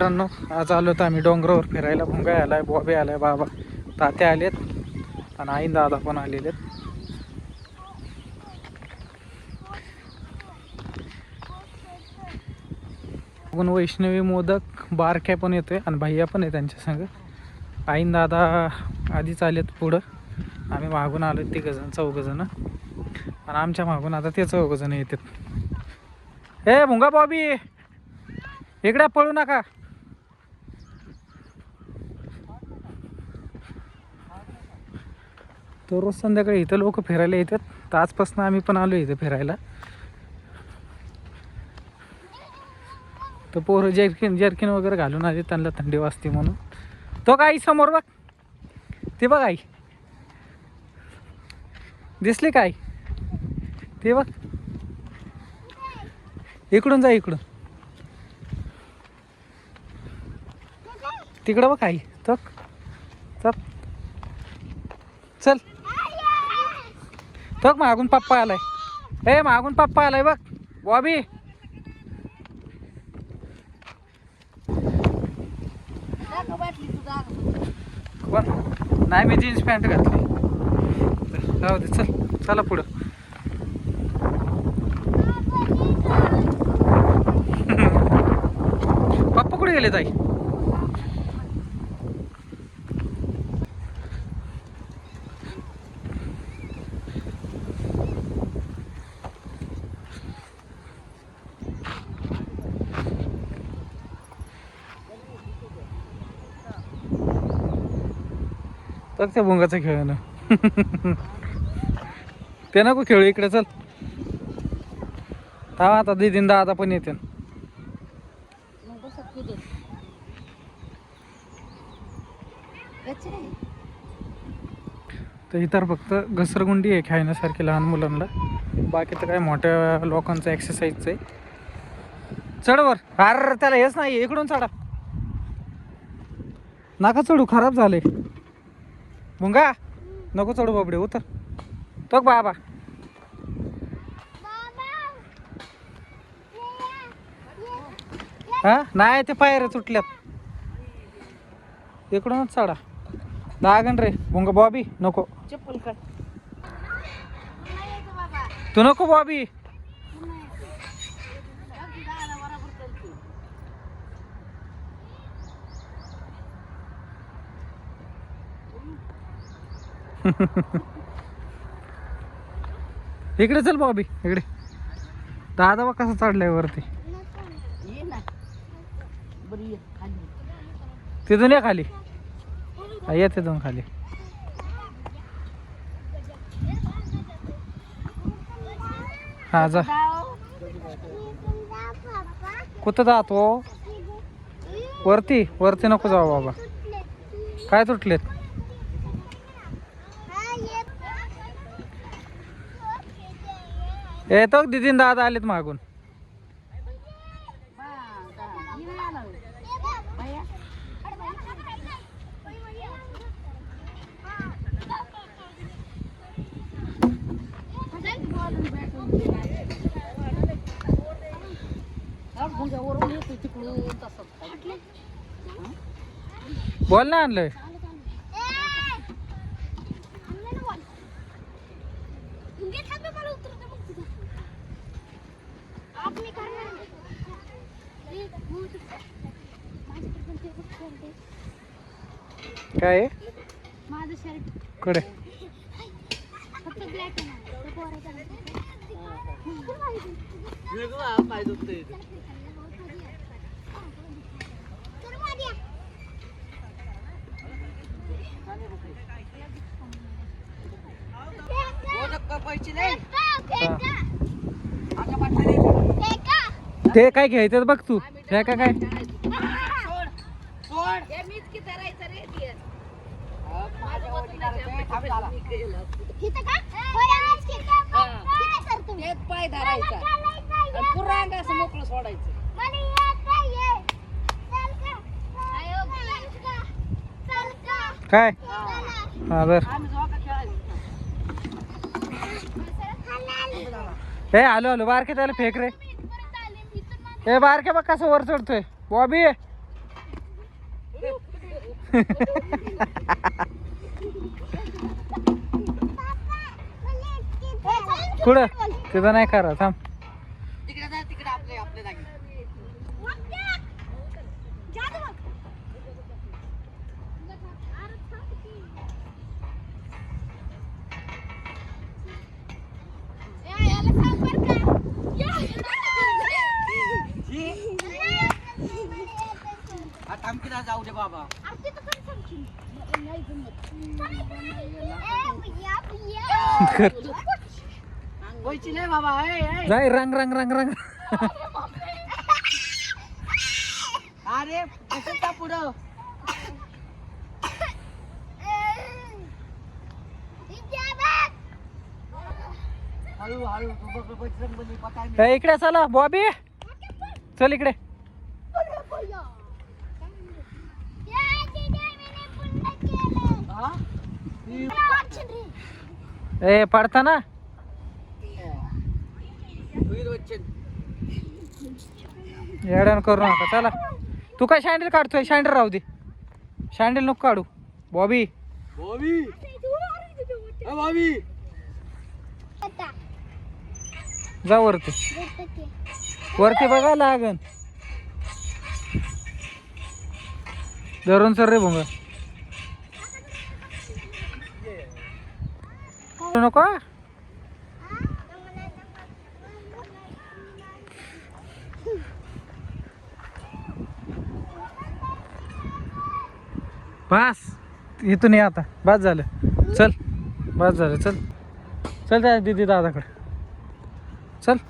मित्रांनो, आज आलो तर आम्ही डोंगरावर फिरायला. भुंगा आलाय, बॉबी आलाय, बाबा तात्या आलेत आणि आई दादा पण आलेले. वैष्णवी मोदक बारक्या पण येतोय आणि भैया पण आहे त्यांच्या संग. आईन दादा आधीच आलेत पुढं, आम्ही मागून आलो 3-4 आणि आमच्या मागून आता ते 4 येतात. ए भुंगा बॉबी इकडे पळू नका. तर रोज संध्याकाळी इथं लोक फिरायला येतात, तर आजपासून आम्ही पण आलो इथं फिरायला. तर पोरं जर्किन वगैरे घालून आले, त्यांना थंडी वाजते म्हणून. तो काय समोर बघ, ते बघ आई दिसली काय ते बघ. इकडून जा, इकडून तिकडं बघ आई. तक तक चल. तक मागून पप्पा आलाय. ए मागून पप्पा आलाय बघ बॉबी. नाही मी जीन्स पॅन्ट घातली. जाऊ दे, चल चला पुढं. पप्पा कुठे गेले ताई? तर त्या भुंगाचं खेळ ना. ते नको खेळू, इकडे चल. थांब आता दीदीन दादा पण येते. तर इतर फक्त घसरगुंडी आहे खेळण्यासारखी लहान मुलांना. बाकी तर काय मोठ्या लोकांचं एक्सरसाइजच आहे. चढवर. अरे त्याला हेच नाही, इकडून चढा. नका चढू, खराब झाले. भुंगा नको चढू बाबडे, उतर. तो बाबा हा नाही, ते पायऱ्या तुटल्यात. इकडूनच चढा. लागण रे भुंगा. बॉबी नको, चप्पल काढ. तू नको बॉबी. इकडे चल बॉबी, इकडे. दादा बघ कसा चढलाय वरती. तिथून या खाली. ये तिथून खाली. हा जा. कुठं जातो? वरती वरती नको जाऊ बाबा. काय तुटलेत? येतो दीदीन दादा आलेत मागून. बोल ना आणलंय. काय माझं शर्ट कडे फक्त ब्लॅक आहे. ते काय घ्यायचं बघ तू. हे का काय पाय धरायचा पुरांग असं मोकळं सोडायचं. काय? हा बर. हे आलो आलो. बारके त्याला फेक रे. हे बारके बघ कसं वर चढतोय बॉबी. कुठं तिथं नाही करा थांब. तिकडे जा तिकडे आपल्या जागी. थांबकीला जाऊ दे बाबा. व्हायची नाही बाबा. जाय रंग रंग रंग रंग. अरे कसं पुढं हळू हळू बजरंग बली पता ए, इकडे चला बॉबी चल इकडे. ए पडता ना. येड्यानं करू नका चला. तू काय शँडल काढतोय? शँडल राहू दे. शँडल नको काढू बॉबी. बॉबी बॉबी जा वरती. वरती बघा लागन. धरून सर रे भोंगा नको. बस इथून ये आता. बस झालं चल. बस झालं चल. चल त्या दीदी दादाकडे चल.